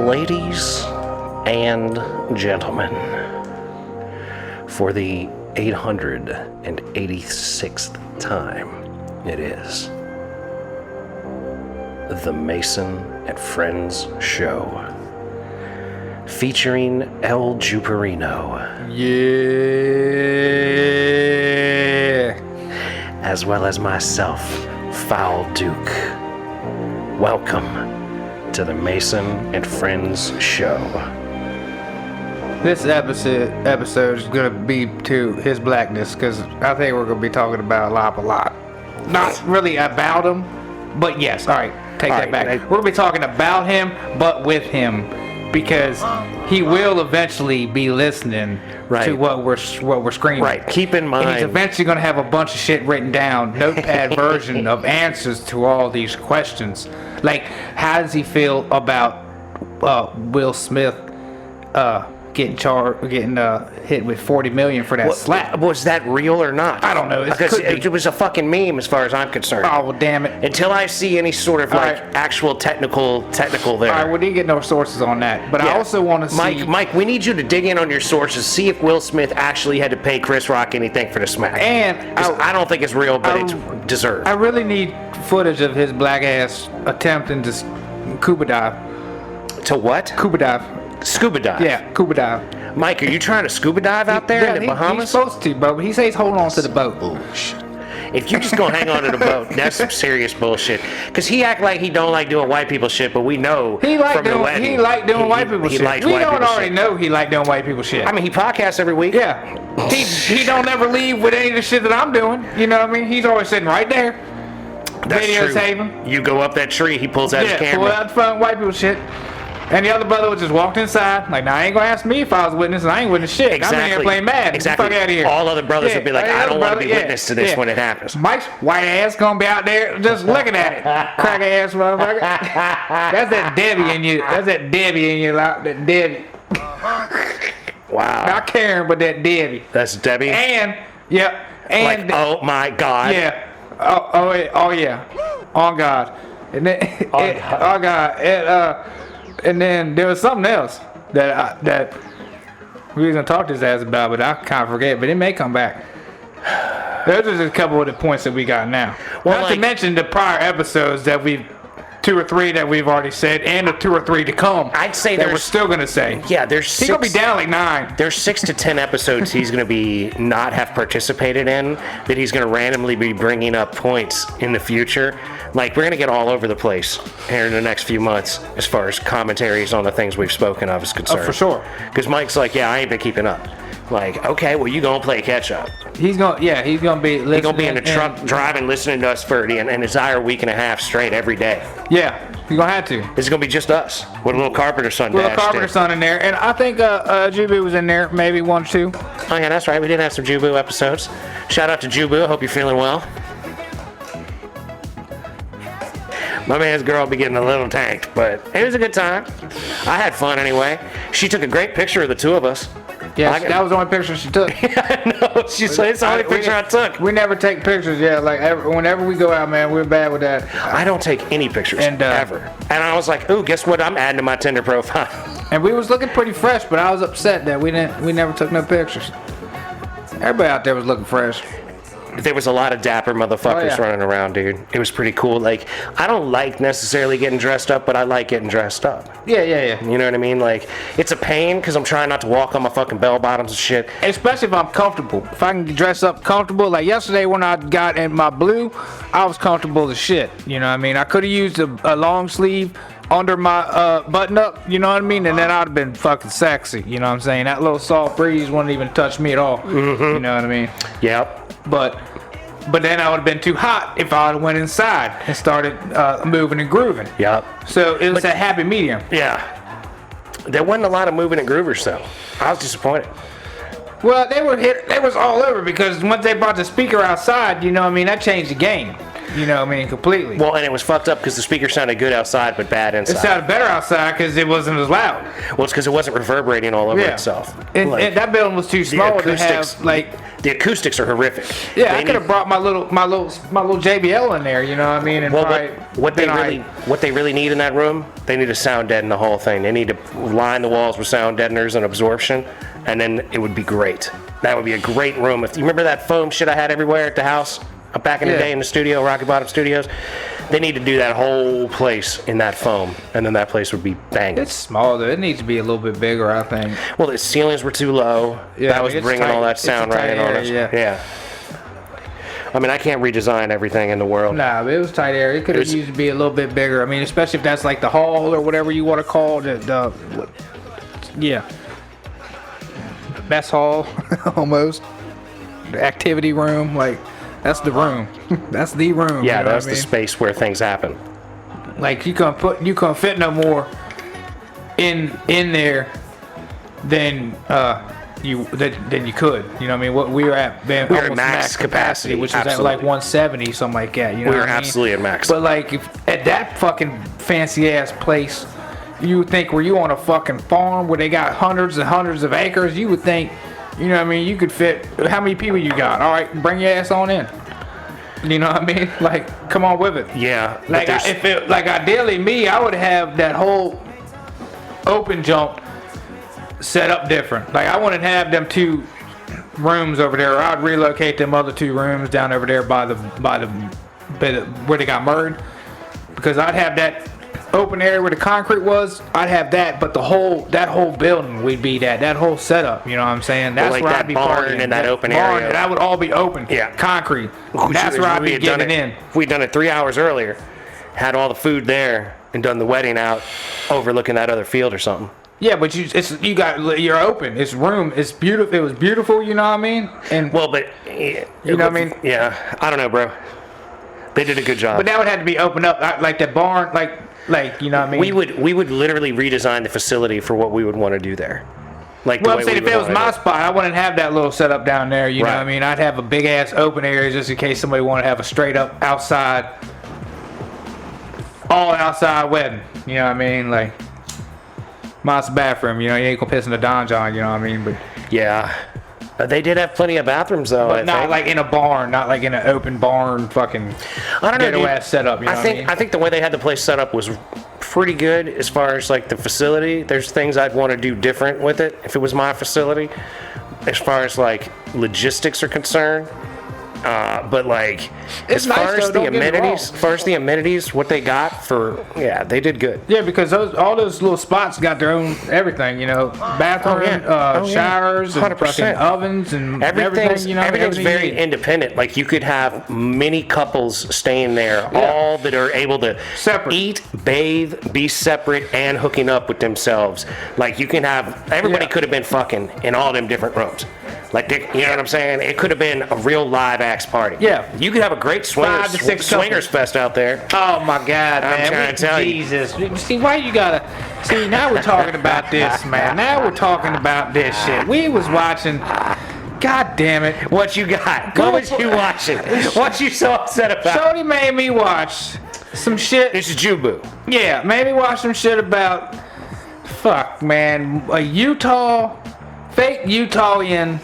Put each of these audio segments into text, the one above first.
Ladies and gentlemen, for the 886th time, it is the Mason and Friends Show, featuring El Juperino. Yeah. As well as myself, Foul Duke. Welcome to the Mason and Friends Show. This episode is gonna be to his blackness, because I think we're gonna be talking about a lot. Not really about him, but yes. All right, take that back. We're gonna be talking about him, but with him, because he will eventually be listening to what we're screaming. Right. Keep in mind, and he's eventually gonna have a bunch of shit written down, notepad version of answers to all these questions. Like, how does he feel about Will Smith getting hit with $40 million for that slap? Was that real or not? I don't know. It was a fucking meme as far as I'm concerned. Oh, well, damn it. Until I see any sort of actual technical there. All right, we didn't get no sources on that. But I also want to see... Mike, we need you to dig in on your sources, see if Will Smith actually had to pay Chris Rock anything for the smack. And I don't think it's real, but it's deserved. I really need footage of his black ass attempting to scuba dive. To what? Scuba dive. Scuba dive? Yeah, scuba dive. Mike, are you trying to scuba dive out there in the Bahamas? He's supposed to, but he says he's holding on to the boat. Bullshit. If you just gonna hang on to the boat, that's some serious bullshit. Because he act like he don't like doing white people shit, but we know he like from doing, the wedding. He like doing white people shit. We don't already know he like doing white people shit. I mean, he podcasts every week. Yeah. He don't ever leave with any of the shit that I'm doing. You know what I mean? He's always sitting right there. That's true. Saving. You go up that tree, he pulls out his camera. Pull out the front white people shit. And the other brother was just walked inside, like, now I ain't gonna ask me if I was witness, and I ain't witness shit. Exactly. I'm in here playing Madden. Exactly. Fuck out of here. All other brothers would be like, I don't want to be witness to this when it happens. Mike's white ass gonna be out there just looking at it. Cracker ass motherfucker. That's that Debbie in you. That's that Debbie in you. That Debbie. Wow. Not Karen, but that Debbie. That's Debbie? And, yep. And like, oh my God. Yeah. Oh yeah. On God. And then, oh God. And then there was something else that we was gonna talk to his ass about, but I kind of forget. But it may come back. Those are just a couple of the points that we got now. Well, not to mention the prior episodes that we've 2 or 3 that we've already said, and the 2 or 3 to come. I'd say that we're still gonna say. Yeah, he's gonna be down like 9. There's 6 to 10 episodes he's gonna be not have participated in that he's gonna randomly be bringing up points in the future. Like, we're gonna get all over the place here in the next few months as far as commentaries on the things we've spoken of is concerned. Oh, for sure. Because Mike's like, yeah, I ain't been keeping up. Like, okay, well, you gonna play catch up. He's gonna be listening. He's gonna be in the truck driving, listening to us for an entire week and a half straight every day. Yeah, he's gonna have to. This is gonna be just us with a little Carpenter Son Little Carpenter Son in there, and I think Jubu was in there, maybe 1 or 2. Oh yeah, that's right. We did have some Jubu episodes. Shout out to Jubu. I hope you're feeling well. My man's girl be getting a little tanked, but it was a good time. I had fun anyway. She took a great picture of the two of us. Yeah, that was the only picture she took. No, she said it's the only picture I took. We never take pictures, like whenever we go out, man, we're bad with that. I don't take any pictures, ever. And I was like, ooh, guess what I'm adding to my Tinder profile? And we was looking pretty fresh, but I was upset that we never took no pictures. Everybody out there was looking fresh. There was a lot of dapper motherfuckers running around, dude. It was pretty cool. Like, I don't like necessarily getting dressed up, but I like getting dressed up. Yeah. You know what I mean? Like, it's a pain because I'm trying not to walk on my fucking bell bottoms and shit. Especially if I'm comfortable. If I can dress up comfortable. Like yesterday when I got in my blue, I was comfortable as shit. You know what I mean? I could have used a long sleeve under my button up, you know what I mean? And then I'd have been fucking sexy, you know what I'm saying? That little soft breeze wouldn't even touch me at all. Mm-hmm. You know what I mean? Yep. But then I would have been too hot if I went inside and started moving and grooving. Yep. So it was a happy medium. Yeah. There wasn't a lot of moving and groovers though. I was disappointed. Well, they was all over because once they brought the speaker outside, you know what I mean, that changed the game. You know what I mean? Completely. Well, and it was fucked up because the speaker sounded good outside but bad It inside. sounded better outside because it wasn't as loud. Well, it's because it wasn't reverberating all over itself. And Like, that building was too small to have like. the acoustics are horrific. Yeah, They I could have need- brought my little JBL in there. You know what I mean? And Well, probably what they been really alright. what they really need in that room, they need to sound deaden the whole thing. They need to line the walls with sound deadeners and absorption, and then it would be great. That would be a great room. If you remember that foam shit I had everywhere at the house back in the Yeah. day in the studio, Rocky Bottom Studios, they need to do that whole place in that foam, and then that place would be banging. It's small though. It needs to be a little bit bigger, I think. Well, the ceilings were too low. Yeah, that was it's bringing tight. all that It's a sound right tight in on area, us. yeah. I mean, I can't redesign everything in the world. Nah, but it was tight area. It could have was- used to be a little bit bigger. I mean, especially if that's like the hall or whatever you want to call it. Yeah. Mess hall, almost. The activity room, like that's the room. That's the room. Yeah, you know that's what I the mean? space where things happen. Like you can't fit no more in there than you could. You know what I mean? What we were at, man, We were at almost max capacity, which was at absolutely. like 170, something like that. You know We what were I mean? absolutely at max. But like if, at that fucking fancy ass place, you would think, were you on a fucking farm where they got hundreds and hundreds of acres? You would think, you know what I mean? You could fit. How many people you got? All right, bring your ass on in. You know what I mean? Like, come on with it. Yeah. but Like, there's- like ideally, me, I would have that whole open jump set up different. Like, I wouldn't have them two rooms over there. Or I'd relocate them other two rooms down over there by the bit of, where they got merged, because I'd have that open area where the concrete was. I'd have that, but that whole building would be that whole setup. You know what I'm saying? That's like where that I'd be barn partying. and that open barn, area. that would all be open. Yeah. Concrete. Ooh, That's shit, where I'd we be had done getting it- in. If we'd done it 3 hours earlier, had all the food there, and done the wedding out overlooking that other field or something. Yeah, but you're open. It's room. It's beautiful. It was beautiful. You know what I mean? And Well, but you know what I mean? Yeah, I don't know, bro. They did a good job. But that would have to be opened up, like that barn, like you know what I mean? we would literally redesign the facility for what we would want to do there. Like the Well, way I'm saying we if it would was wanna my do spot, I wouldn't have that little setup down there. You know Right. what I mean? I'd have a big ass open area just in case somebody wanted to have a straight up outside, all outside wedding. You know what I mean? Like, master bathroom. You know, you ain't gonna piss in the Don John. You know what I mean? But Yeah. They did have plenty of bathrooms though. I not think. like in a barn, not like in an open barn, fucking I don't know, ghetto dude. ass setup. You know I what think I mean? I think the way they had the place set up was pretty good as far as like the facility. There's things I'd want to do different with it if it was my facility, as far as like logistics are concerned. But like It's as far nice, as though, the don't get me wrong. amenities, what they got for they did good. Yeah, because all those little spots got their own everything, you know, bathroom, Oh, yeah. showers, and 100%. fucking ovens, and everything. You know, everything's everything very you need. independent. Like you could have many couples staying there, all that are able to Separate. eat, bathe, be separate, and hooking up with themselves. Like you can have everybody Yeah. could have been fucking in all them different rooms. Like you know what I'm saying? It could have been a real live axe party. Yeah. you could have a great Five to six swingers fest out there. Oh my God, man! trying to tell you. Jesus, see why you gotta see? Now we're talking about this, man. Now we're talking about this shit. We was watching. God damn it! What you got? What was you watching? What you so upset about? Shorty made me watch some shit. This is Jubu. Yeah, made me watch some shit about. Fuck, man, a fake Utahian.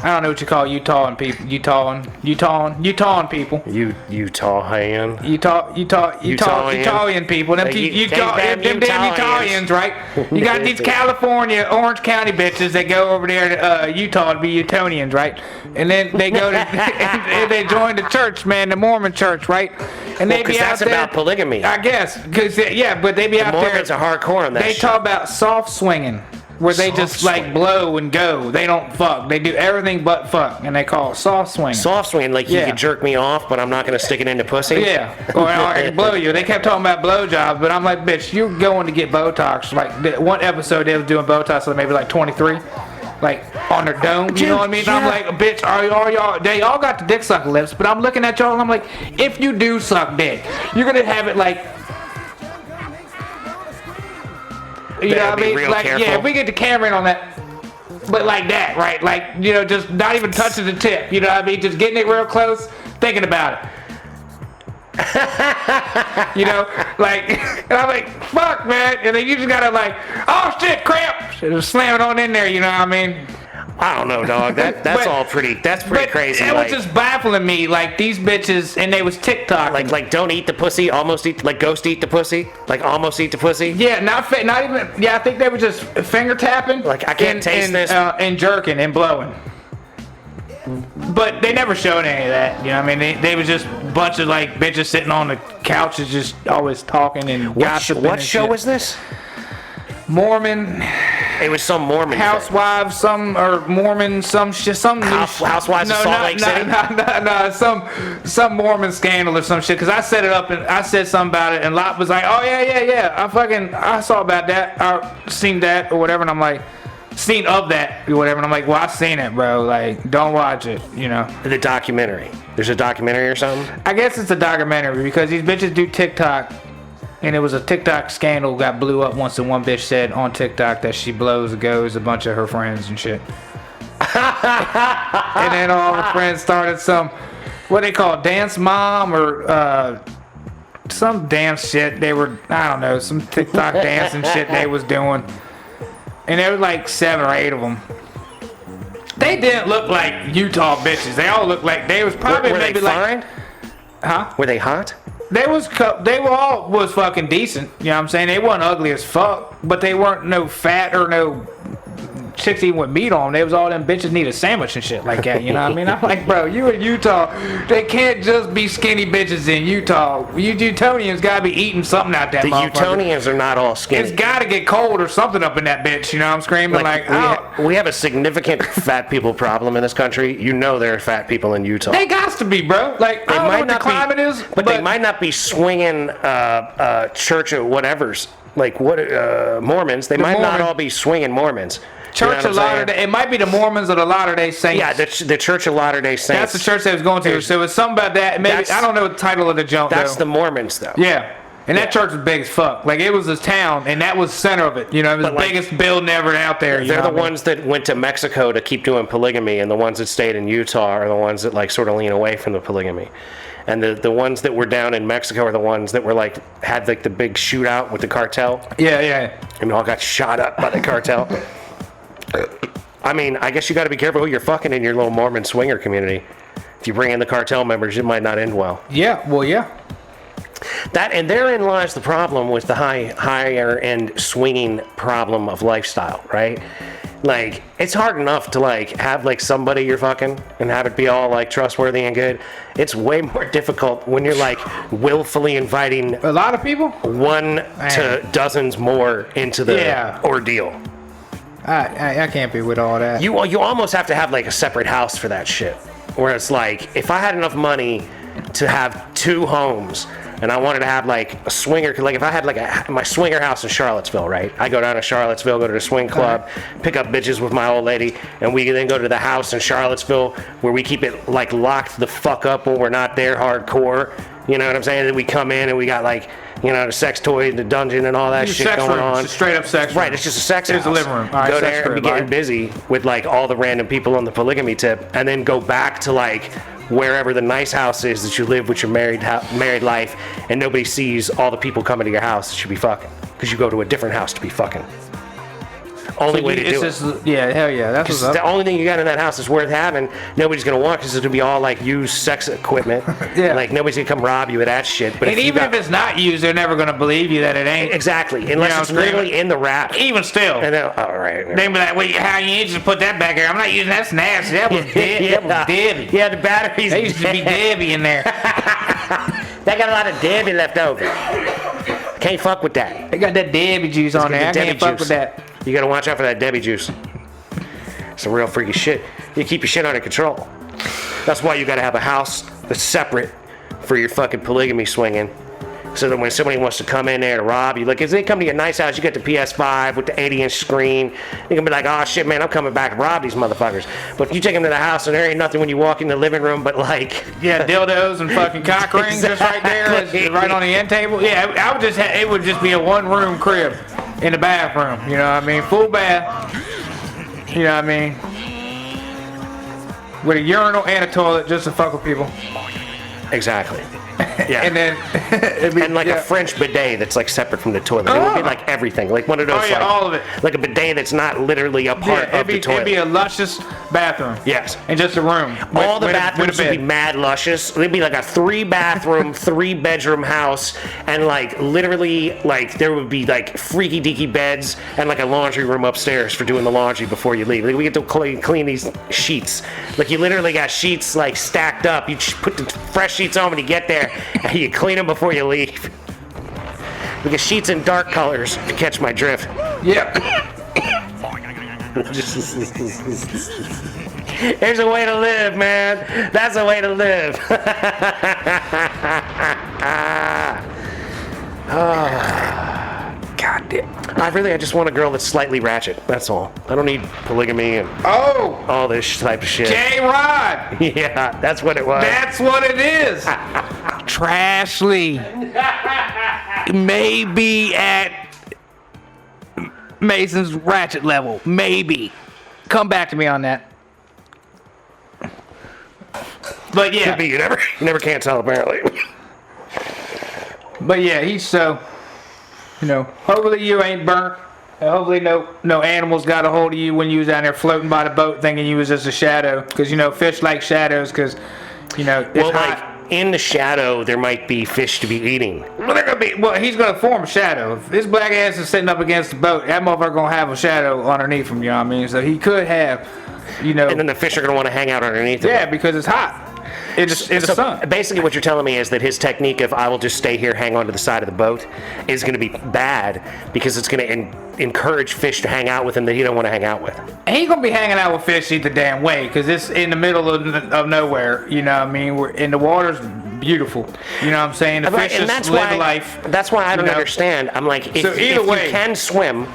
I don't know what you call Utahian people. Utahian people. Utahian. Utahian people. Them, Like, them damn Utahns, right? You got these California, Orange County bitches that go over there to Utah to be Utonians, right? And then they go to, and they join the church, man, the Mormon church, right? And they Because be out that's there. about polygamy. I guess, because yeah, but they be out there. Mormons are hardcore on that They shit. talk about soft swinging, where they just Soft like swing. blow and go. They don't fuck. They do everything but fuck, and they call it soft swinging. Soft swing, like you Yeah. can jerk me off, but I'm not going to stick it into pussy. Yeah, or I can blow you. They kept talking about blowjobs, but I'm like, bitch, you're going to get Botox. Like one episode, they was doing Botox, so maybe like 23, like on their dome. You know what I mean? Yeah. I'm like, bitch, are y'all? They all got the dick suck lips, but I'm looking at y'all, and I'm like, if you do suck dick, you're gonna have it like. You know Better what I be mean? real Like, careful. yeah, if we get the camera in on that, but like that, right? Like, you know, just not even touching the tip. You know what I mean? Just getting it real close, thinking about it. You know, like, and I'm like, fuck, man. And then you just gotta like, oh shit, crap. Just slam it on in there, you know what I mean? I don't know, dog. That's But- all pretty. That's pretty crazy. It Like, was just baffling me, like these bitches, and they was TikTok. like don't eat the pussy, almost eat, like ghost eat the pussy, like almost eat the pussy. yeah, not even. Yeah, I think they were just finger tapping. Like, I can't taste this. And jerking and blowing. But they never showed any of that. You know what I mean? They was just a bunch of like bitches sitting on the couches, just always talking and gossiping. What and show shit. was this? Mormon It was some Mormon thing. housewives, some or Mormon, some shit, some new Housewives of Salt Lake City? No, some Mormon scandal or some shit. Cause I set it up and I said something about it, and Lot was like, "Oh yeah, I saw about that, I seen that or whatever," and I'm like, "Seen of that or whatever," and I'm like, "Well, I seen it, bro. Like, don't watch it, you know." The documentary. There's a documentary or something. I guess it's a documentary because these bitches do TikTok. And it was a TikTok scandal got blew up once, and one bitch said on TikTok that she blows goes a bunch of her friends and shit. And then all her friends started some, what they call it, dance mom or some dance shit. They were, I don't know, some TikTok dancing shit they was doing. And there was like 7 or 8 of them. They didn't look like Utah bitches. They all looked like they was probably Were they maybe like, fine? huh? Were they hot? They were all was fucking decent. You know what I'm saying? They wasn't ugly as fuck, but they weren't no fat or no chicks eating with meat on them. They was all them bitches need a sandwich and shit like that. You know what I mean? I'm like, bro, you in Utah. They can't just be skinny bitches in Utah. You Utonians gotta be eating something out that The motherfucker. Utonians are not all skinny. It's gotta get cold or something up in that bitch. You know what I'm screaming? Like, oh, we have a significant fat people problem in this country. You know there are fat people in Utah. they got to be, bro. Like, I don't know what the climate is, but they might not be swinging church or whatever's. Like what Mormons? They might not Mormon- all be swinging Mormons. You know Church what of I'm saying? Latter-day. It might be the Mormons or the Latter-day Saints. Yeah, the Church of Latter-day Saints. That's the church they was going to. So it's something about that. Maybe That's- I don't know the title of the junk. That's though. the Mormons, though. Yeah. And that church was big as fuck. Like, it was a town, and that was the center of it. You know, it was the But, like, biggest building ever out there. You They're know the what I mean? ones that went to Mexico to keep doing polygamy, and the ones that stayed in Utah are the ones that like sort of lean away from the polygamy. And the ones that were down in Mexico are the ones that were like had like the big shootout with the cartel, Yeah. and all got shot up by the cartel. I mean, I guess you got to be careful who you're fucking in your little Mormon swinger community. If you bring in the cartel members, it might not end well. Yeah, well, yeah. That and therein lies the problem with the higher end swinging problem of lifestyle, right? Like, it's hard enough to like have like somebody you're fucking and have it be all like trustworthy and good. It's way more difficult when you're like willfully inviting A lot of people? one to dozens more into the Yeah. ordeal. I can't be with all that. You almost have to have like a separate house for that shit. Where it's like, if I had enough money to have 2 homes and I wanted to have like a swinger, like if I had like my swinger house in Charlottesville, right? I go down to Charlottesville, go to the swing club, pick up bitches with my old lady, and we then go to the house in Charlottesville where we keep it like locked the fuck up when we're not there hardcore. You know what I'm saying? And then we come in and we got like, you know, the sex toy, the dungeon, and all that shit sex going room. on. It's a straight up sex room. Right, it's just a sex Here's house. the living room. All right, go sex there and be crib, getting right. busy with like all the random people on the polygamy tip, and then go back to like wherever the nice house is that you live with your married life, and nobody sees all the people coming to your house that you be fucking, because you go to a different house to be fucking. Only way to do it. Yeah, hell yeah. That's what's The up. only thing you got in that house is worth having. Nobody's gonna want because it'll be all like used sex equipment. Yeah. Like nobody's gonna come rob you of that shit. But And even if it's not used, they're never going to believe you that it ain't. exactly, unless know, it's screaming. literally in the wrap. Even still. And then, all right. They be like, wait, how you just put that back here? I'm not using that. That's nasty. That was That was Debbie. Yeah, the batteries. There used to be Debbie in there. They got a lot of Debbie left over. Can't fuck with that. They got that Debbie juice on Get there. I the can't Debbie fuck juice. with that. You gotta watch out for that Debbie juice. Some real freaky shit. You keep your shit under control. That's why you gotta have a house that's separate for your fucking polygamy swinging. So that when somebody wants to come in there to rob you, like if they come to your nice house, you got the PS5 with the 80-inch screen, you can be like, oh shit, man, I'm coming back to rob these motherfuckers. But if you take them to the house and there ain't nothing when you walk in the living room but like, Yeah, dildos and fucking cock rings just right there, Exactly. right on the end table. Yeah, I would just it would just be a 1-room crib in the bathroom. You know what I mean? Full bath. You know what I mean? With a urinal and a toilet just to fuck with people. exactly. Yeah. And then it'd be, And like a French bidet that's like separate from the toilet. It would be like everything, like one of those. Oh, yeah, like, all of it. Like a bidet that's not literally a part of the toilet. It'd be a luscious bathroom. Yes. And just a room. All the with bathrooms a would be bed. mad luscious. It'd be like a 3-bathroom, 3-bedroom house, and like literally, like there would be like freaky deaky beds and like a laundry room upstairs for doing the laundry before you leave. Like, we get to clean these sheets. Like you literally got sheets like stacked up. You just put the fresh sheets on when you get there, and you clean them before you leave. We get sheets in dark colors, if you catch my drift. Yep. There's a way to live, man. That's a way to live. God damn. I just want a girl that's slightly ratchet. That's all. I don't need polygamy and Oh, all this type of shit. J-Rod. Yeah, that's what it was. That's what it is. Trashly. Maybe at Mason's ratchet level. Maybe. Come back to me on that. But yeah. Could be. You never can tell apparently. But yeah, he's so, hopefully you ain't burnt. And hopefully no animals got a hold of you when you was down there floating by the boat thinking you was just a shadow. Because, fish like shadows because, it's Well, hot. like in the shadow, there might be fish to be eating. Well, he's gonna form a shadow. If his black ass is sitting up against the boat, that motherfucker gonna have a shadow underneath him, you know what I mean? So he could have, And then the fish are gonna want to hang out underneath it. yeah, because it's hot. It's the So sun. basically what you're telling me is that his technique of I will just stay here, hang on to the side of the boat, is going to be bad because it's going to encourage fish to hang out with him that he don't want to hang out with. He ain't gonna be hanging out with fish either damn way, because it's in the middle of nowhere, you know what I mean? And the water's beautiful, you know what I'm saying? The Right, fish and just live life. That's why I don't you know? understand. I'm like, if, So either if way- you can swim,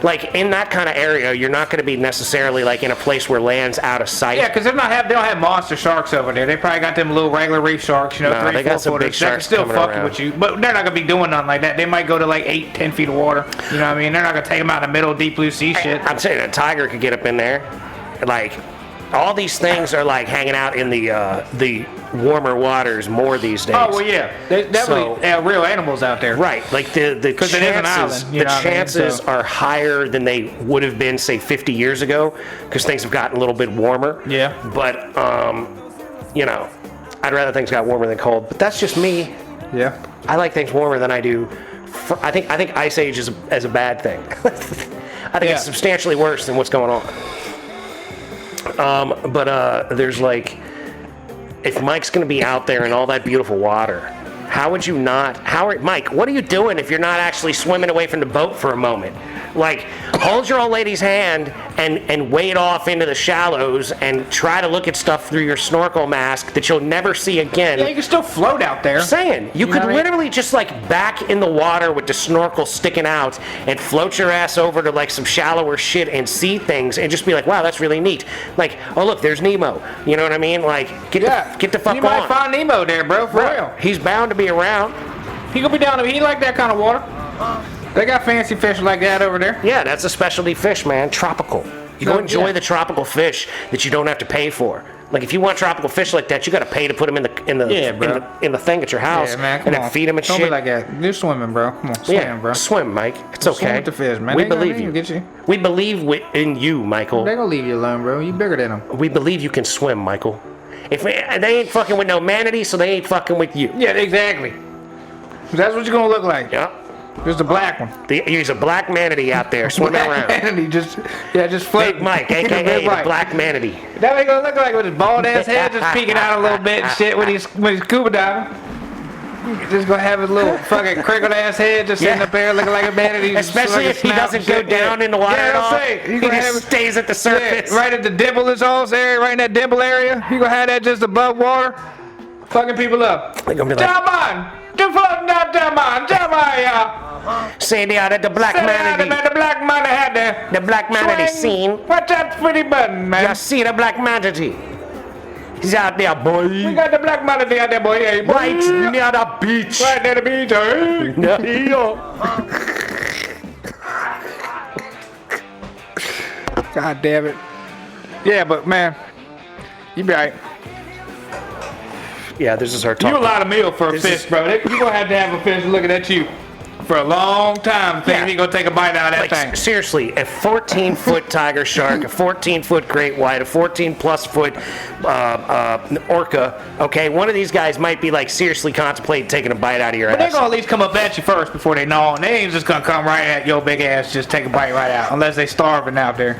like in that kind of area, you're not going to be necessarily like in a place where land's out of sight. Yeah, because they don't have monster sharks over there. They probably got them little regular reef sharks, No, 3, they 4 got some big footers. That can sharks still coming fuck around. with you, but they're not gonna be doing nothing like that. They might go to like 8, 10 feet of water. You know what I mean? They're not gonna take them out in the middle of deep blue sea shit. I'm saying a tiger could get up in there. Like, all these things are like hanging out in the warmer waters more these days. Oh well, yeah, they definitely So- have real animals out there. Right, like the 'Cause it is an chances, island, you the know what I mean? chances So- are higher than they would have been, say, 50 years ago, because things have gotten a little bit warmer. Yeah. But I'd rather things got warmer than cold. But that's just me. Yeah. I like things warmer than I do. I think Ice Age is a bad thing. I think Yeah. it's substantially worse than what's going on. But there's like, if Mike's going to be out there in all that beautiful water, how would you not? Mike, what are you doing if you're not actually swimming away from the boat for a moment? Like, hold your old lady's hand and wade off into the shallows and try to look at stuff through your snorkel mask that you'll never see again. Yeah, you can still float out there. Saying you know could what I mean? literally just like back in the water with the snorkel sticking out and float your ass over to like some shallower shit and see things and just be like, wow, that's really neat. Like, oh look, there's Nemo. You know what I mean? Like, get the fuck you on. might find Nemo there, bro. For real. He's bound to be around. He gonna be down there. He like that kind of water. They got fancy fish like that over there. Yeah, that's a specialty fish, man. Tropical. You go enjoy yeah. the tropical fish that you don't have to pay for. Like if you want tropical fish like that, you got to pay to put them in the Yeah, bro. in the thing at your house Yeah, man. Come and on. then feed them and Don't shit. be like that. You're swimming, bro. Come on, swim, Yeah, bro. swim, Mike. It's Swim okay. with the fish, man. We They gonna believe leave you. get you. We believe in you, Michael. They gonna leave you alone, bro. You bigger than them. We believe you can swim, Michael. If they ain't fucking with no manatee, so they ain't fucking with you. Yeah, exactly. That's what you're gonna look like. Yeah. Just a black one. He's a black manatee out there swimming around. And he just floating. Big Mike, aka Big the Mike. black manatee. That what he gonna look like with his bald ass head just peeking out a little bit and shit when he's scuba diving. Just gonna have his little fucking crinkled ass head just sitting Yeah. up there looking like a manatee. Especially like a if he snout doesn't and go shit. down in the water yeah, at all. I'm saying, He just stays at the surface. right at the dimple is all area, right in that dimple area. You gonna have that just above water, fucking people up. They're gonna be like, Jump on! Jump on, jump on, jump on, y'all! say that the black Sit down, manatee. man, the black man had there. The black manatee Swing. seen. Watch that pretty button, man. You see the black manatee. He's out there, We boy. got the black man out there, boy. Hey, boy. Right near the beach. Right near the beach, hey. God damn it. Yeah, but man, you be right. Yeah, this is our talk. You a lot of meal for a This fish, is- bro. You're gonna have to have a fish looking at you for a long time thinking Yeah. he gonna take a bite out of that Like, thing. seriously, a 14-foot tiger shark, a 14-foot great white, a 14-plus foot orca. Okay, one of these guys might be like seriously contemplating taking a bite out of your But they're ass. gonna at least come up at you first before they gnaw, and they ain't just gonna come right at your big ass, just take a bite right out, unless they starving out there,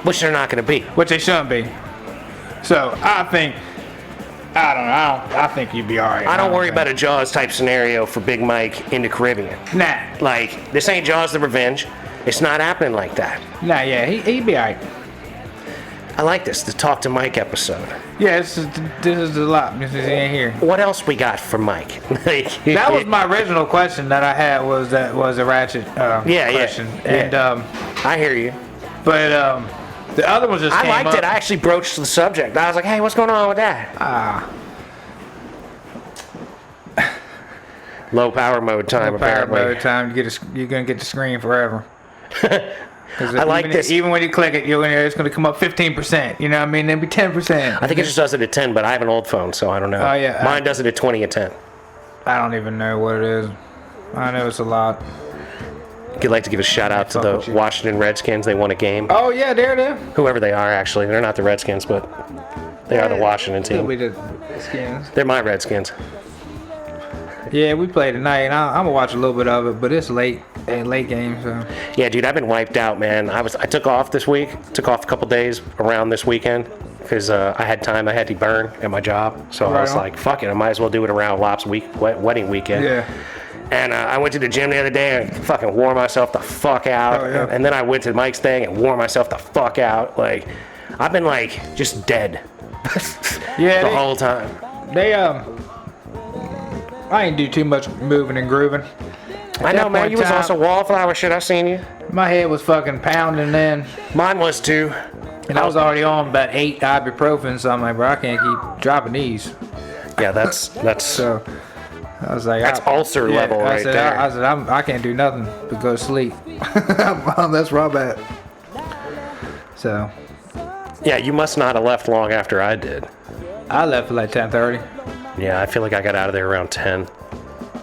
Which they're not going to be. which they shouldn't be. So I think, I don't know, I think you'd be alright. I don't worry about a Jaws type scenario for Big Mike in the Caribbean. Nah, Like, this ain't Jaws the Revenge. It's not happening like that. yeah, he'd be alright. I like this, the Talk to Mike episode. Yeah, this is a lot. This is in here. What else we got for Mike? Like, That was my original question that I had was a Ratchet Yeah. question, and I hear you. but the other one just I came liked up. it. I actually broached the subject. I was like, hey, what's going on with that? Low power mode time, Power apparently. mode time. You're gonna get the screen forever. I like this. Even when you click it, it's gonna come up 15%. You know what I mean? Then be 10%. I think it just does it at 10, but I have an old phone, so I don't know. Oh, yeah. Mine does it at 20 at 10. I don't even know what it is. I know it's a lot. I'd like to give a shout out to Fuck the with you. Washington Redskins. They won a game. Oh yeah, there it is. Whoever they are, actually. They're not the Redskins, but they are the Washington It'll team. be the Skins. They're my Redskins. Yeah, we play tonight, and I'm gonna watch a little bit of it, but it's late game, so. Yeah, dude, I've been wiped out, man. I took off this week. Took off a couple days around this weekend because I had time. I had to burn at my job, so I Right was on. like, "Fuck it, I might as well do it around Lop's wedding weekend." Yeah. And I went to the gym the other day and fucking wore myself the fuck out. Oh, yeah. And then I went to Mike's thing and wore myself the fuck out. Like, I've been like just dead Yeah. the whole time. They I ain't do too much moving and grooving. I know, man. You was on some wallflower shit. I seen you. My head was fucking pounding then, Mine was too. and I was already on about 8 ibuprofen, so I'm like, bro, I can't keep dropping these. Yeah, that's So I was like, That's ulcer level I right said, there. I said, I can't do nothing but go to sleep. That's where I'm at. So yeah. You must not have left long after I did. I left at like 10:30. Yeah, I feel like I got out of there around 10.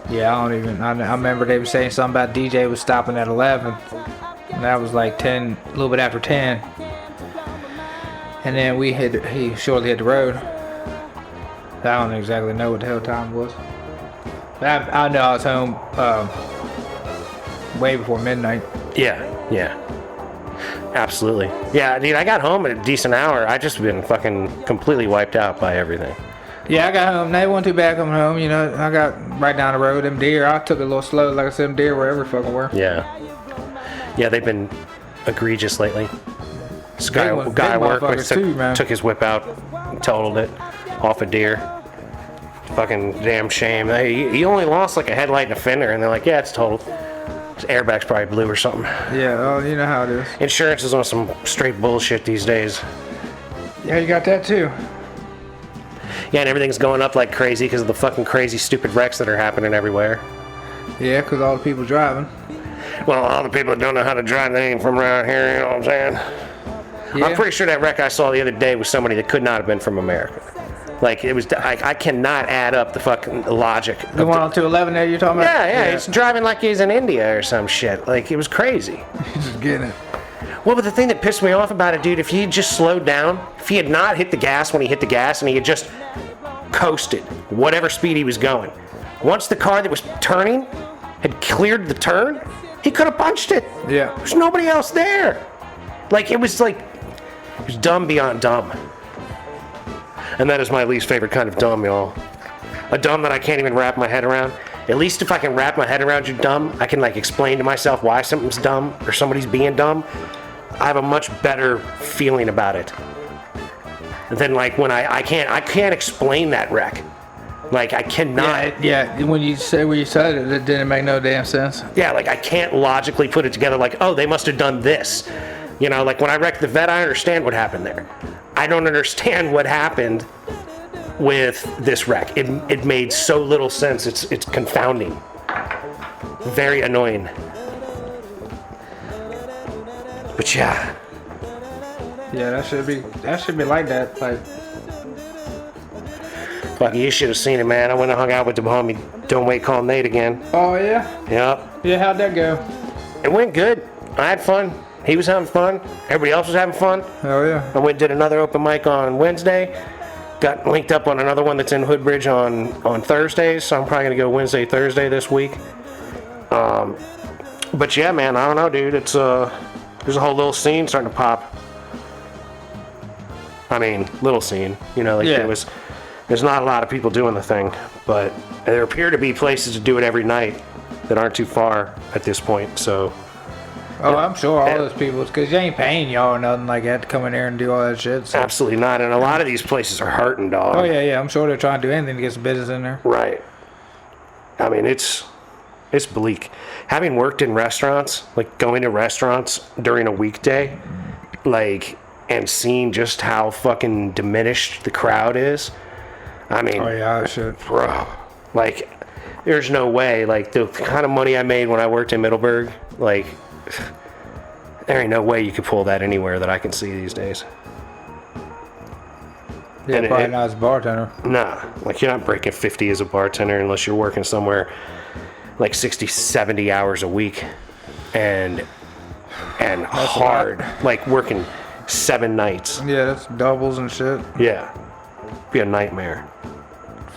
Yeah, I remember they were saying something about DJ was stopping at 11. And that was like 10, a little bit after 10. And then he shortly hit the road. I don't exactly know what the hell time it was. But I know I was home way before midnight. Yeah. Absolutely. Yeah, dude, I got home at a decent hour. I just been fucking completely wiped out by everything. Yeah, I got home. They wasn't too bad coming home. You know, I got right down the road. Them deer, I took it a little slow. Like I said, them deer wherever fucking were. Yeah. Yeah, they've been egregious lately. This guy Big I work with motherfuckers too, man. took his whip out, totaled it off a deer. Fucking damn shame. He only lost like a headlight and a fender, and they're like, yeah, it's totaled. His airbag's probably blew or something. Yeah, oh, you know how it is. Insurance is on some straight bullshit these days. Yeah, you got that too. Yeah, and everything's going up like crazy because of the fucking crazy stupid wrecks that are happening everywhere. Yeah, because all the people driving. Well, all the people that don't know how to drive, they ain't from around here, you know what I'm saying? Yeah. I'm pretty sure that wreck I saw the other day was somebody that could not have been from America. Like, it was, I cannot add up the fucking logic. The one on 211 there you're talking about? Yeah, he's driving like he's in India or some shit. Like, it was crazy. He's just getting it. Well, but the thing that pissed me off about it, dude, if he had just slowed down, if he had not hit the gas when he hit the gas and he had just coasted whatever speed he was going, once the car that was turning had cleared the turn, he could have punched it. Yeah. There's nobody else there. It was dumb beyond dumb. And that is my least favorite kind of dumb, y'all. A dumb that I can't even wrap my head around. At least if I can wrap my head around your dumb, I can explain to myself why something's dumb or somebody's being dumb. I have a much better feeling about it than when I can't explain that wreck. I cannot. Yeah, when you said it, it didn't make no damn sense. Yeah, I can't logically put it together oh, they must have done this. When I wrecked the vet, I understand what happened there. I don't understand what happened with this wreck. It made so little sense. It's confounding. Very annoying. But yeah. Yeah, that should be like that. Fuck, you should have seen it, man. I went and hung out with the homie Don't Wait Call Nate again. Oh yeah. Yep. Yeah, how'd that go? It went good. I had fun. He was having fun. Everybody else was having fun. Oh yeah. I went and did another open mic on Wednesday. Got linked up on another one that's in Hoodbridge on Thursdays, so I'm probably gonna go Wednesday, Thursday this week. But yeah, man, I don't know, dude. It's there's a whole little scene starting to pop. I mean, little scene. You know, like Yeah. there's not a lot of people doing the thing, but there appear to be places to do it every night that aren't too far at this point. So Oh, I'm sure all those people, because you ain't paying y'all or nothing like that to come in there and do all that shit. So. absolutely not. And a lot of these places are hurting, dog. Oh yeah, I'm sure they're trying to do anything to get some business in there. Right. I mean, it's bleak. Having worked in restaurants, like going to restaurants during a weekday, like, and seeing just how fucking diminished the crowd is. I mean, Oh yeah, shit. bro, like, there's no way. Like, the kind of money I made when I worked in Middleburg, like, there ain't no way you could pull that anywhere that I can see these days. Yeah, And probably not as a bartender. Nah, like, you're not breaking 50 as a bartender unless you're working somewhere like 60, 70 hours a week and hard, like working 7 nights. Yeah, that's doubles and shit. Yeah. Be a nightmare.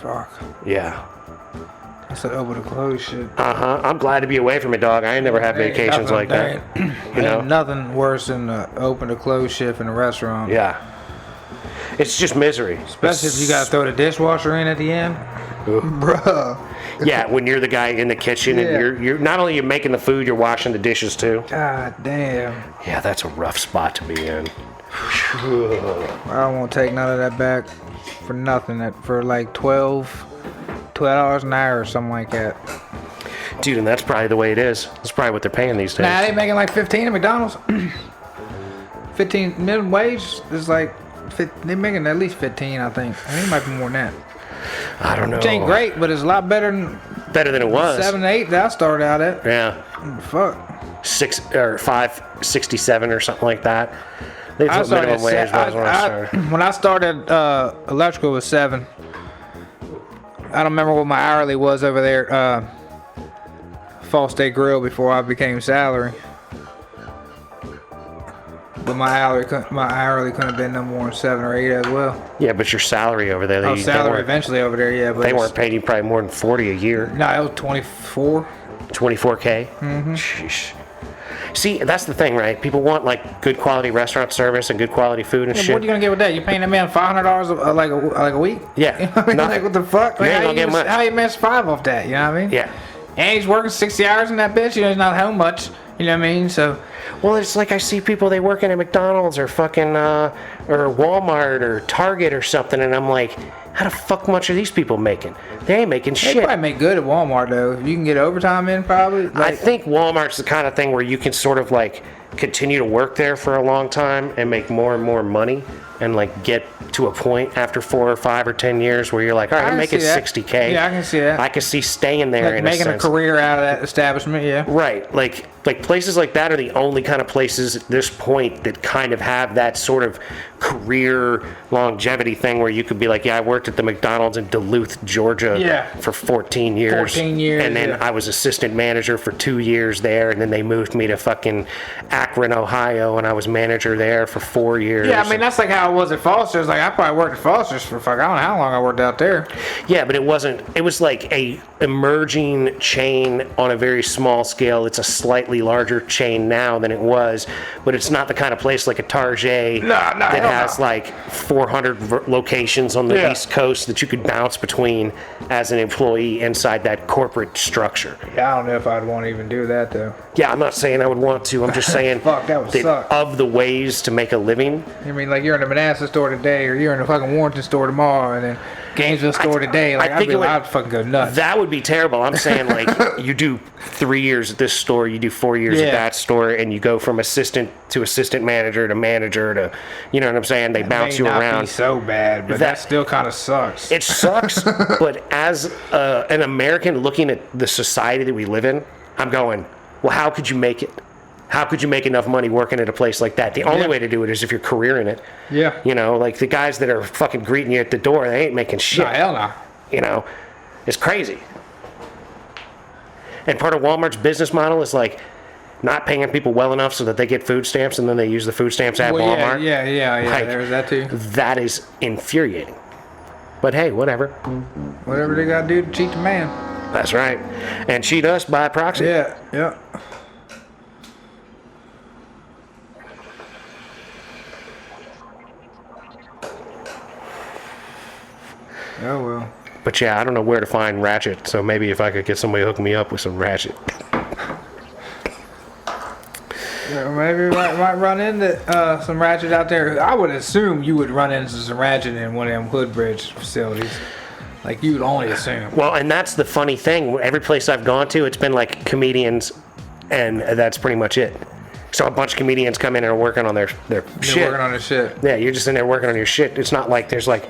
Fuck. Yeah. That's that open to close shit. Uh-huh. I'm glad to be away from it, dog. I ain't never had There ain't vacations nothing- like that. You know? Ain't nothing worse than the open to close shift in a restaurant. Yeah. It's just misery. Especially if you gotta throw the dishwasher in at the end. Bruh. Yeah, when you're the guy in the kitchen and Yeah. you're not only you're making the food, you're washing the dishes too. God damn. Yeah, that's a rough spot to be in. I don't want to take none of that back for nothing. For like $12 an hour or something like that. Dude, and that's probably the way it is. That's probably what they're paying these days. Nah, they making like 15 at McDonald's. 15 minimum wage is like, they making at least 15, I think. I think it might be more than that. I don't know. Which ain't great, but it's a lot better than Better than it was. 7 to 8 that I started out at. Yeah. Fuck. 5.67 or something like that. They I put started minimum wage at, was when I started. when I started electrical was 7. I don't remember what my hourly was over there. Fall State Grill before I became salary. But my hourly couldn't have been no more than 7 or 8 as well. Yeah, but your salary over there, Oh, salary eventually over there, yeah. But they weren't paying you probably more than 40 a year. No, it was 24. 24K. Sheesh. See, that's the thing, right? People want like good quality restaurant service and good quality food and Yeah, shit. what are you gonna get with that? You paying that man $500 like a week? Yeah, You know what I mean? nothing. Like what the fuck? You Like, ain't gonna get much. How you mess 5 off that? You know what I mean? Yeah. And he's working 60 hours in that bitch. You know he's not home much. You know what I mean? So Well, it's like I see people, they working at McDonald's or fucking, or Walmart or Target or something, and I'm like, how the fuck much are these people making? They ain't making they shit. probably make good at Walmart though. If you can get overtime in, probably. I Like, think Walmart's the kind of thing where you can sort of like continue to work there for a long time and make more and more money and like get to a point after 4 or 5 or 10 years where you're like, all right, I I'm can making see that. 60K. Yeah, I can see that. I can see staying there like in making a a sense. career out of that establishment. Yeah. Right, like places like that are the only kind of places at this point that kind of have that sort of career longevity thing where you could be like, yeah, I worked at the McDonald's in Duluth, Georgia Yeah. for 14 years. 14 years, And then yeah. I was assistant manager for 2 years there, and then they moved me to fucking Akron, Ohio, and I was manager there for 4 years. Yeah, I mean that's like how it was at Foster's. Like I probably worked at Foster's for fuck. I don't know how long I worked out there. Yeah, but it wasn't. It was like a emerging chain on a very small scale. It's a slightly larger chain now than it was, but it's not the kind of place like a Target that hell has no. like 400 locations on the Yeah. East Coast that you could bounce between as an employee inside that corporate structure. Yeah, I don't know if I'd want to even do that though. Yeah, I'm not saying I would want to. I'm just saying Fuck, that would suck. of the ways to make a living. I mean, like you're in the Manassas store today, or you're in the fucking Warrenton store tomorrow, and then Gainesville store today. Like I'd fucking go nuts. That would be terrible. I'm saying like you do 3 years at this store, you do 4 years at Yeah. that store, and you go from assistant to assistant manager to manager to, you know what I'm saying? They bounce May you not around. be so bad, but that still kind of sucks. It sucks, but as an American looking at the society that we live in, I'm going, well, how could you make it? How could you make enough money working at a place like that? The only Yeah. way to do it is if you're careering it. Yeah. You know, like the guys that are fucking greeting you at the door, they ain't making shit. Nah, hell no. You know, it's crazy. And part of Walmart's business model is like not paying people well enough so that they get food stamps and then they use the food stamps at Well, Walmart. yeah. Like, There's that too. That is infuriating. But hey, whatever. Whatever they gotta do to cheat the man. That's right. And cheat us by proxy. Yeah. Oh well. But yeah, I don't know where to find Ratchet, so maybe if I could get somebody to hook me up with some Ratchet. Yeah, maybe we might run into some Ratchet out there. I would assume you would run into some Ratchet in one of them Hoodbridge facilities. Like, you would only assume. Well, and that's the funny thing. Every place I've gone to, it's been like comedians, and that's pretty much it. So a bunch of comedians come in and are working on their They're shit. working on this shit. Yeah, you're just in there working on your shit. It's not like there's like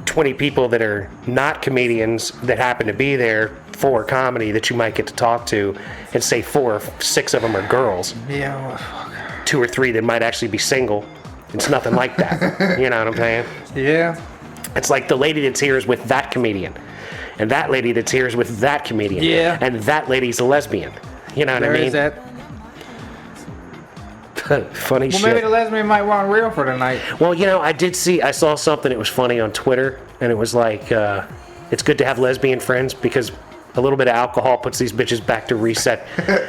20 people that are not comedians that happen to be there for comedy that you might get to talk to, and say 4 or 6 of them are girls. Yeah, well, fuck. 2 or 3 that might actually be single. It's nothing like that. You know what I'm saying? Yeah. It's like the lady that's here is with that comedian, and that lady that's here is with that comedian. Yeah. And that lady's a lesbian. You know what There I mean? is that. Funny Well, shit. maybe the lesbian might want real for tonight. Well, you know, I saw something that was funny on Twitter, and it was like, it's good to have lesbian friends because a little bit of alcohol puts these bitches back to reset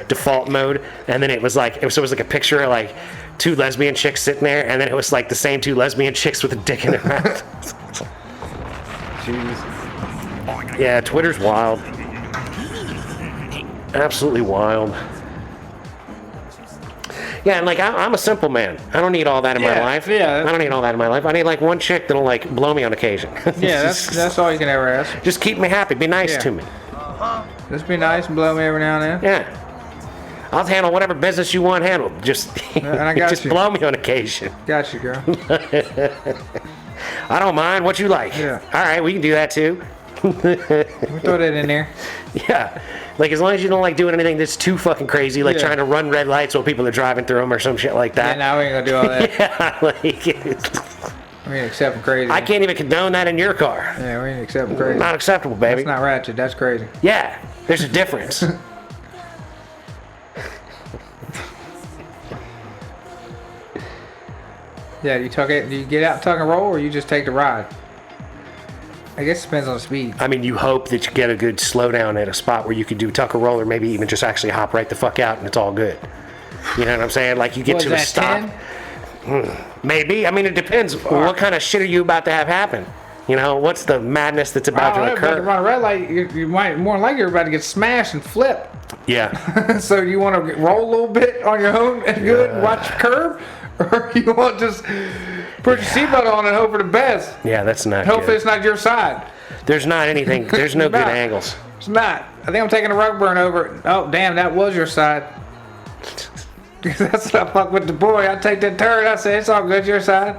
default mode. And then it was like, it was like a picture of like 2 lesbian chicks sitting there, and then it was like the same 2 lesbian chicks with a dick in their mouth. Jeez. Yeah, Twitter's wild. Absolutely wild. Yeah, and like I'm a simple man. I don't need all that in my Yeah, life. yeah. I don't need all that in my life. I need like one chick that'll like blow me on occasion. Yeah, that's all you can ever ask. Just keep me happy. Be nice Yeah. to me. Just be nice and blow me every now and then. Yeah. I'll handle whatever business you want handled. Just, And I got just you. blow me on occasion. Got you, girl. I don't mind what you like. Yeah. All right, we can do that too. We throw that in there. Yeah. Like as long as you don't like doing anything that's too fucking crazy, like Yeah. trying to run red lights while people are driving through them or some shit like Yeah, that. now we ain't gonna do all that. Yeah, like, We ain't accepting crazy. I can't even condone that in your car. Yeah, we ain't accepting crazy. Not acceptable, baby. That's not Ratchet. That's crazy. Yeah, there's a difference. Yeah, do you get out and tuck and roll, or you just take the ride? I guess it depends on the speed. I mean, you hope that you get a good slowdown at a spot where you could do tuck or roll, or maybe even just actually hop right the fuck out and it's all good. You know what I'm saying? Like you get Was to a that stop. 10? Maybe. I mean, it depends. What kind of shit are you about to have happen? You know, what's the madness that's about I to don't know, about to occur? run a red light, you might more likely you're about to get smashed and flip. Yeah. So you want to roll a little bit on your own and good, and watch the curve, or you want to just put your seatbelt on and hope for the best. Yeah, that's not Hopefully good. it's not your side. There's not anything. There's no good Not. angles. It's not. I think I'm taking a rug burn over. Oh damn, that was your side. That's what I fuck with the boy. I take that turn. I say it's all good. Your side.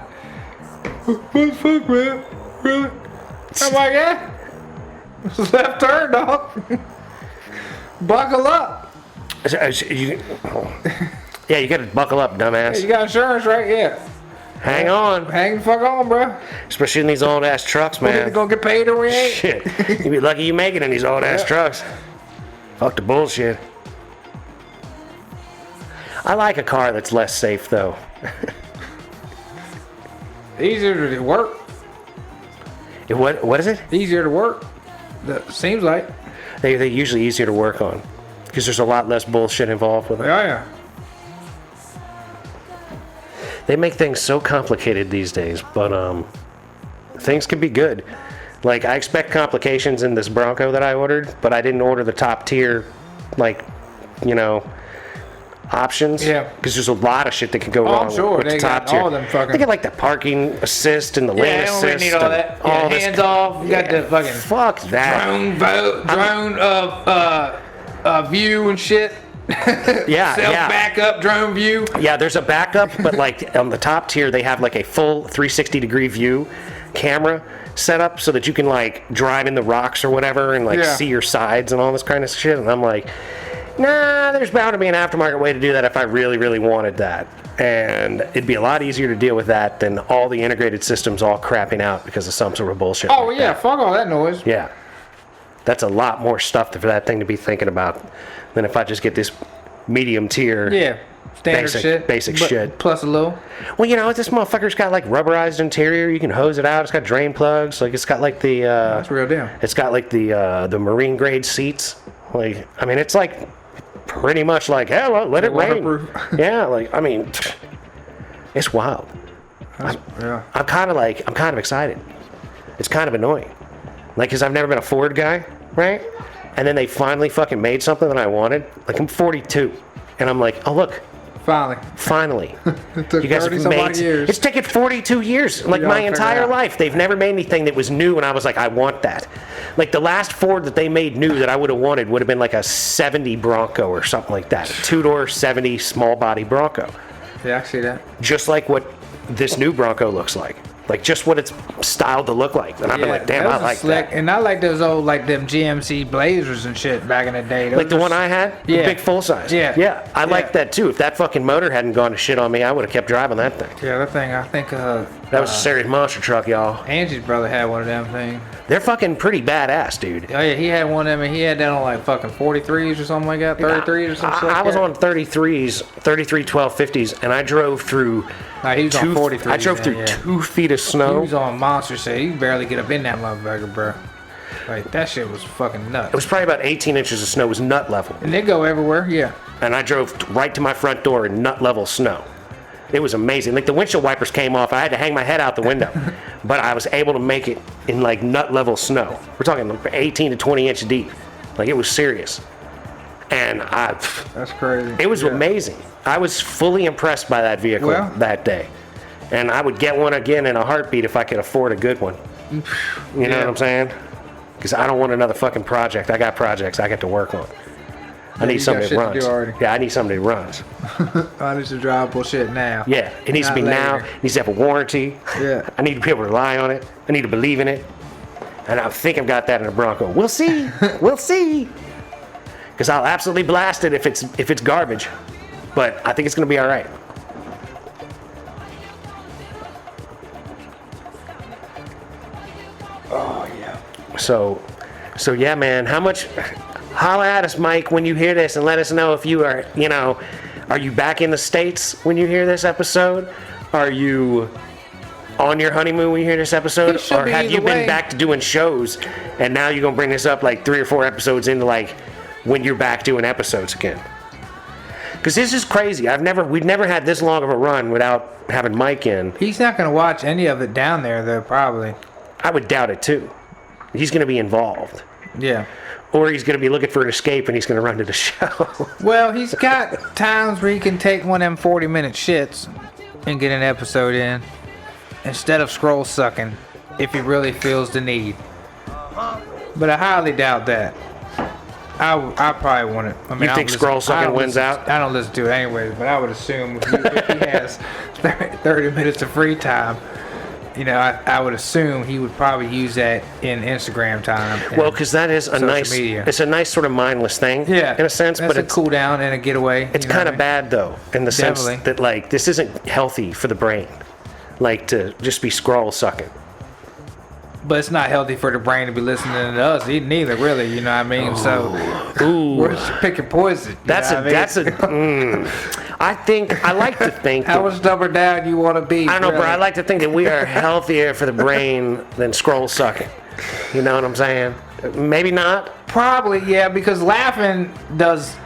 What the fuck, man? Really? I'm like, yeah. Left turn, dog. Buckle up. Yeah, you gotta buckle up, dumbass. You got insurance, right? Yeah. Hang on. Hang the fuck on, bro. Especially in these old ass trucks, We either man. gonna get paid or we ain't. Shit. You'd be lucky you make it in these old ass Yeah. trucks. Fuck the bullshit. I like a car that's less safe though. Easier to work. What is it? Easier to work. That seems like. They're usually easier to work on because there's a lot less bullshit involved with them. Yeah, yeah. They make things so complicated these days, but things can be good. Like I expect complications in this Bronco that I ordered, but I didn't order the top tier, like, you know, options. Yeah. Because there's a lot of shit that could go wrong I'm sure. with They the top got tier. all them fucking- They get like the parking assist and the lane Yeah, they don't assist. really need all and that. all Yeah, this- hands off. You got the fucking Fuck that. drone view and shit. Yeah, Self yeah. backup drone view. Yeah, there's a backup, but like on the top tier, they have like a full 360 degree view camera set up so that you can like drive in the rocks or whatever and like Yeah. see your sides and all this kind of shit. And I'm like, Nah, there's bound to be an aftermarket way to do that if I really, really wanted that. And it'd be a lot easier to deal with that than all the integrated systems all crapping out because of some sort of bullshit. Oh, like yeah, that. fuck all that noise. Yeah. That's a lot more stuff for that thing to be thinking about than if I just get this medium tier. Yeah, standard shit. Basic but shit. Plus a little. Well, you know, this motherfucker's got like rubberized interior. You can hose it out. It's got drain plugs. Like it's got like the. That's real deal. It's got like the marine grade seats. Like I mean, it's like pretty much like hell. Well, let it rain. Waterproof. Yeah, like I mean, it's wild. Yeah. I'm kind of excited. It's kind of annoying. Like, cause I've never been a Ford guy, right? And then they finally fucking made something that I wanted. Like I'm 42, and I'm like, oh look. Finally. It took You guys 30 have some made odd years. It's taken 42 years. Like gotta my figure it entire out. life. They've never made anything that was new and I was like, I want that. Like the last Ford that they made new that I would have wanted would have been like a 70 Bronco or something like that. A two-door 70 small body Bronco. Yeah, I see that. Just like what this new Bronco looks like. Like just what it's styled to look like. And I've been like, damn, those I are like slick. that. And I like those old, like them GMC Blazers and shit back in the day. Those Like the are one I had? Yeah. The big full size. Yeah. Yeah. I Yeah. like that too. If that fucking motor hadn't gone to shit on me, I would have kept driving that thing. Yeah, that thing, I think That was a serious monster truck, y'all. Angie's brother had one of them things. They're fucking pretty badass, dude. Oh, yeah, he had one of them, and he had that on like fucking 43s or something like that, 33s or something like I was that. on 33s, 33 1250s, and I drove through. Nah, he was on 43s. I drove then, through yeah. 2 feet of He snow. was on monster shit. He could barely get up in that motherfucker, bro. Like, that shit was fucking nuts. It was probably about 18 inches of snow. It was nut level, And they go everywhere, yeah. and I drove right to my front door in nut level snow. It was amazing. Like the windshield wipers came off. I had to hang my head out the window, but I was able to make it in like nut level snow. We're talking like 18 to 20 inch deep. Like it was serious, and That's crazy. it was Yeah. amazing. I was fully impressed by that vehicle Well- that day. And I would get one again in a heartbeat if I could afford a good one. You know Yeah. what I'm saying? Because I don't want another fucking project. I got projects I got to work on. I you need got something that shit to runs. do already. Yeah, I need something that runs. I need to drive bullshit now. Yeah, it needs to Not be now. later. It needs to have a warranty. Yeah. I need to be able to rely on it. I need to believe in it. And I think I've got that in a Bronco. We'll see. We'll see. Because I'll absolutely blast it if it's garbage. But I think it's going to be all right. Oh, yeah. So yeah, man. How much? Holla at us, Mike, when you hear this, and let us know if you are, are you back in the States when you hear this episode? Are you on your honeymoon when you hear this episode, It should or be have either you been way. back to doing shows, and now you're gonna bring this up like 3 or 4 episodes into like when you're back doing episodes again? Because this is crazy. We've never had this long of a run without having Mike in. He's not going to watch any of it down there, though, probably. I would doubt it too. He's gonna be involved. Yeah. Or he's going to be looking for an escape and he's going to run to the show. Well, he's got times where he can take one of them 40-minute shits and get an episode in instead of scroll sucking if he really feels the need. But I highly doubt that. I probably want it. I mean, You I think don't scroll listen- I sucking don't wins listen- out? I don't listen to it anyways, but I would assume if he has 30 minutes of free time, I would assume he would probably use that in Instagram time. and Well, because that is a social nice, media. it's a nice sort of mindless thing, Yeah, in a sense, that's but a it's cool down and a getaway. it's kind of bad though, in the sense Definitely. that like this isn't healthy for the brain, like to just be scroll sucking. But it's not healthy for the brain to be listening to us neither, really. You know what I mean? So Ooh, we're just picking poison. you that's know a what I mean? that's a. I like to think. How That, much dumber down you want to be? I don't know, bro. really? I like to think that we are healthier for the brain than scroll sucking. You know what I'm saying? Maybe not. Probably, yeah, because laughing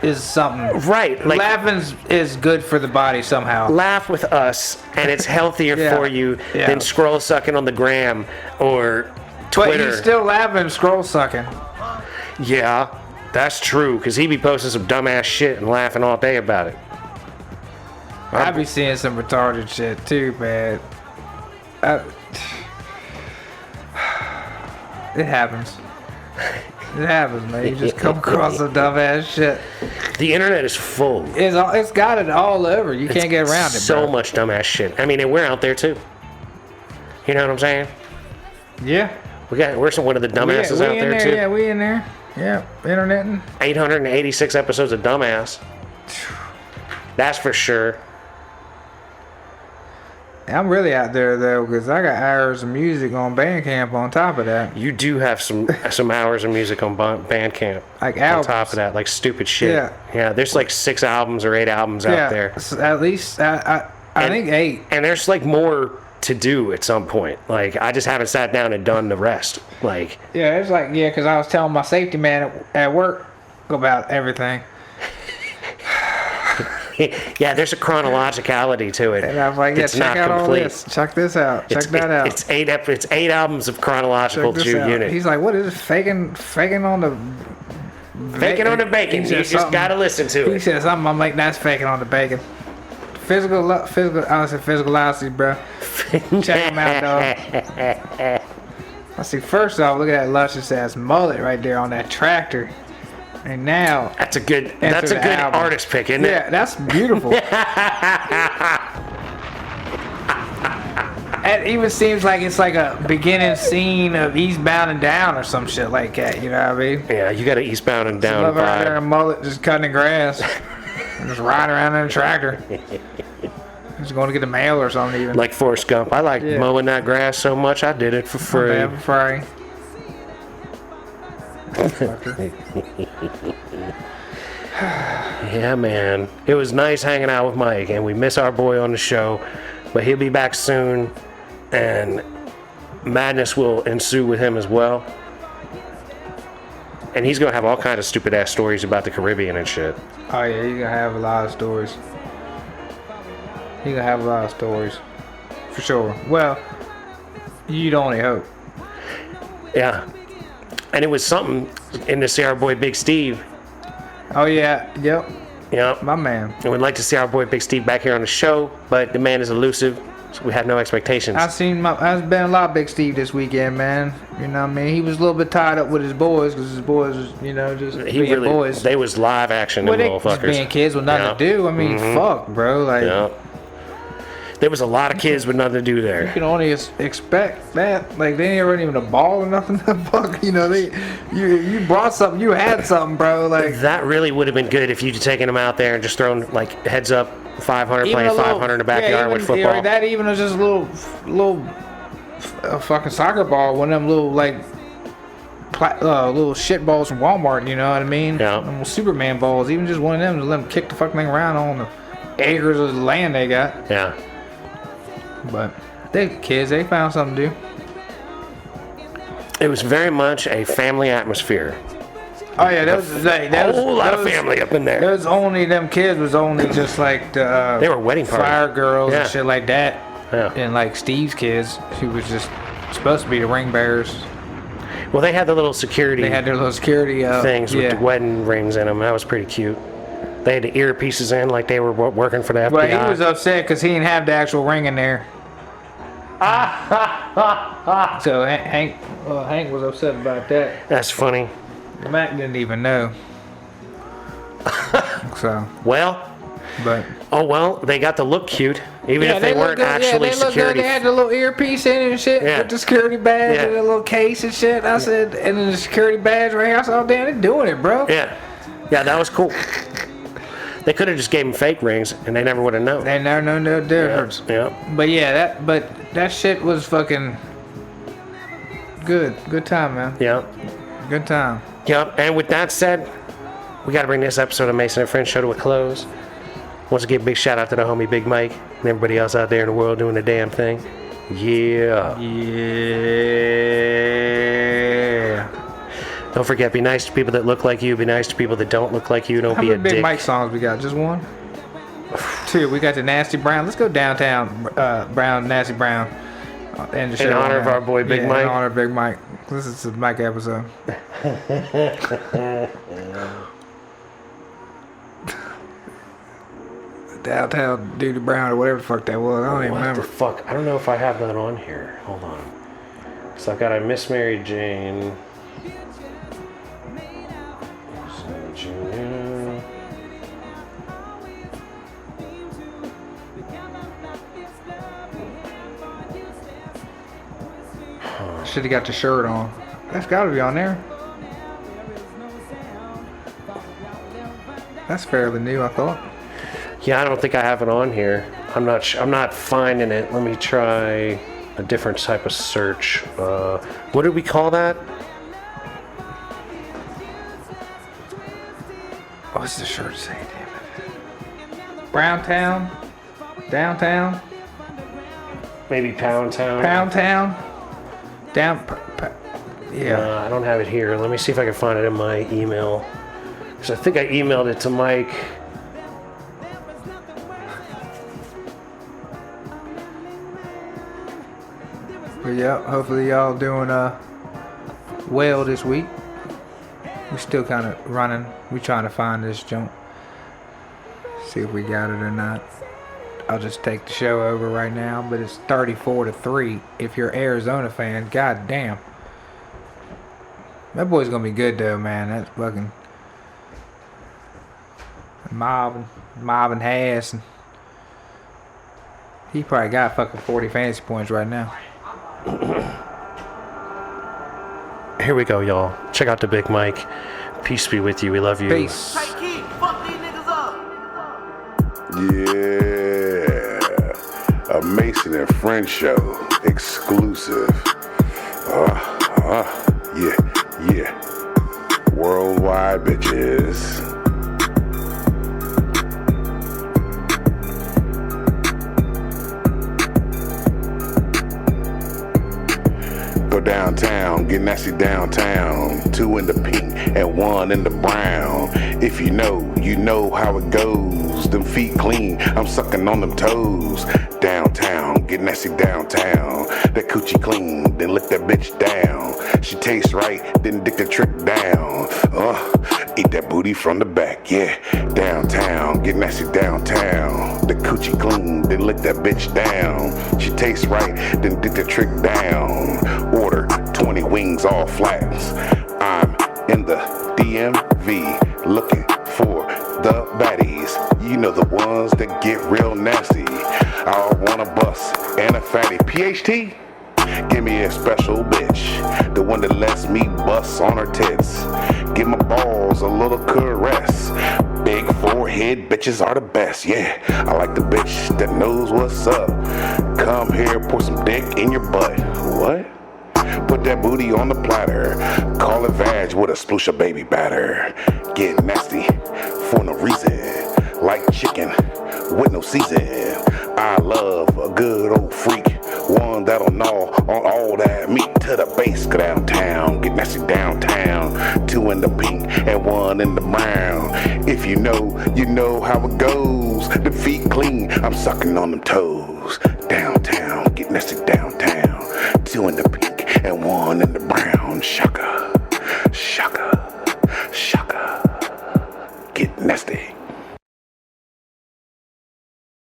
is something. Right, like Laughing is good for the body somehow. laugh with us, and it's healthier Yeah. for you Yeah. than scroll sucking on the gram or But Twitter. he's still laughing, scroll sucking. Yeah, that's true, because he be posting some dumbass shit and laughing all day about it. I be seeing some retarded shit too, man. It happens. It happens, man. You just come across some dumbass shit. The internet is full. It's got it all over. You can't get around it, So bro. much dumbass shit. I mean, and we're out there too. You know what I'm saying? Yeah. We're one of the dumbasses we out in there there, too. yeah, we in there. Yeah, interneting. 886 episodes of Dumbass. That's for sure. I'm really out there though, because I got hours of music on Bandcamp on top of that. You do have some hours of music on Bandcamp. Like on albums. top of that, like stupid shit. Yeah. Yeah, there's like 6 albums or 8 albums out there. At least I think 8. And there's like more to do at some point. Like, I just haven't sat down and done the rest. Like, Yeah, it's like, yeah, because I was telling my safety man at work about everything. yeah, there's a chronologicality to it. And I was like, yeah, It's check not out all complete. this. Check this out. Check that out. It's 8 albums of chronological Check this Jew out. unit. He's like, what is it? Faking on the... Faking on the bacon. He You said just something. gotta listen to He it. said something. I'm like, that's faking on the bacon. Physical, I said physical velocity, bro. Check him out, dog. I see, first off, look at that luscious ass mullet right there on that tractor. And now, That's a good Enter the album. artist pick, isn't it? yeah, that's beautiful. It even seems like it's like a beginning scene of Eastbound and Down or some shit like that. You know what I mean? Yeah, you got an Eastbound and Down Love right there, vibe. a mullet just cutting the grass, just riding around in a tractor. Just going to get the mail or something even. Like Forrest Gump. I like Yeah. mowing that grass so much, I did it for free. Damn, Friday. Yeah, man. It was nice hanging out with Mike, and we miss our boy on the show, but he'll be back soon, and madness will ensue with him as well. And he's gonna have all kinds of stupid ass stories about the Caribbean and shit. Oh yeah, you're gonna have a lot of stories. You're gonna have a lot of stories. For sure. Well, you'd only hope. Yeah. And it was something in to see our boy Big Steve. Oh yeah, yep, Yeah. my man. And we'd like to see our boy Big Steve back here on the show, but the man is elusive, so we have no expectations. I've been a lot of Big Steve this weekend, man. You know what I mean? He was a little bit tied up with his boys, because his boys was, you know, just He being really, boys. they was live action, Well, them they just motherfuckers. being kids with nothing Yeah. to do. I mean, fuck, bro. Like, Yeah. There was a lot of kids with nothing to do you there. can only expect that. Like, they ain't running even a ball or nothing. Fuck, you know, you brought something, you had something, bro. Like, That really would have been good if you'd taken them out there and just thrown like heads up 500, playing 500 in the backyard with football. Yeah, that even was just a little fucking soccer ball, one of them little like little shit balls from Walmart. You know what I mean? Yeah. Them little Superman balls. Even just one of them to let them kick the fucking thing around on the acres of land they got. Yeah. But they kids, they found something to do. It was very much a family atmosphere. Oh yeah, that was like that A was whole lot that of was- family up in there. There was only them kids was only just like the They were wedding party. fire girls Yeah. and shit like that, Yeah. and like Steve's kids who was just supposed to be the ring bearers. Well, they had the little security They had their little security things with yeah. the wedding rings in them. That was pretty cute. They had the earpieces in like they were working for the FBI. But he was upset because he didn't have the actual ring in there. So Hank was upset about that. That's funny. Mac didn't even know. So, Well, but oh well, they got to look cute, even yeah, if they look weren't good. actually they look good. security. They had the little earpiece in it and shit Yeah. with the security badge Yeah. and the little case and shit. I said, and then the security badge right here. I said, oh damn, they're doing it, bro. Yeah, yeah, that was cool. They could have just gave them fake rings, and they never would have known. They never know no difference. Yeah. But yeah, that shit was fucking good. Good time, man. Yeah. Good time. Yep. And with that said, we got to bring this episode of Mason and Friends show to a close. Once again, big shout out to the homie Big Mike and everybody else out there in the world doing the damn thing. Yeah. Yeah. Don't forget, be nice to people that look like you. Be nice to people that don't look like you. Don't How be many a Big dick. Mike songs we got? Just one? Two. We got the Nasty Brown. Let's go downtown, Brown, Nasty Brown. End the show In honor on of that. our boy Big Mike? In honor of Big Mike. This is the Mike episode. Downtown Duty Brown or whatever the fuck that was. I don't even What remember. the fuck? I don't know if I have that on here. Hold on. So I've got a Miss Mary Jane. Junior. Should have got the shirt on. That's got to be on there. That's fairly new, I thought. Yeah, I don't think I have it on here. I'm not finding it. Let me try a different type of search. What did we call that? What's the shirt say? Damn it. Brown Town, downtown, Maybe Pound Town. Pound Town, yeah. I don't have it here. Let me see if I can find it in my email. Because I think I emailed it to Mike. But yeah, hopefully y'all doing well this week. We still kind of running. We trying to find this junk. See if we got it or not. I'll just take the show over right now, but it's 34-3. If you're an Arizona fan, god damn. That boy's gonna be good though, man. That's fucking Marvin Harris. He probably got fucking 40 fantasy points right now. Here we go, y'all. Check out the Big Mike. Peace be with you. We love you. Peace. Hey, kid, fuck these niggas up. Yeah, a Mason and Friend show exclusive. Yeah. Worldwide bitches. Go downtown, get nasty downtown. 2 in the pink and 1 in the brown. If you know how it goes. Them feet clean, I'm sucking on them toes. Downtown, get nasty downtown. That coochie clean, then lick that bitch down. She tastes right, then dick the trick down. Eat that booty from the back, yeah. Downtown, get nasty downtown. The coochie clean, then lick that bitch down. She tastes right, then dick the trick down. Order 20 wings, all flats. I'm in the DMV looking for the baddies. You know the ones that get real nasty. I want a bus and a fatty. PhD? Give me a special bitch, the one that lets me bust on her tits. Give my balls a little caress. Big forehead bitches are the best, yeah. I like the bitch that knows what's up. Come here, pour some dick in your butt. What? Put that booty on the platter. Call it vag with a sploosh of baby batter. Get nasty for no reason. Like chicken with no season. I love a good old freak. One that'll gnaw on all that meat to the base. Go downtown, get nasty downtown. 2 in the pink and 1 in the brown. If you know how it goes. The feet clean, I'm sucking on them toes. Downtown, get nasty downtown. 2 in the pink and 1 in the brown. Shaka.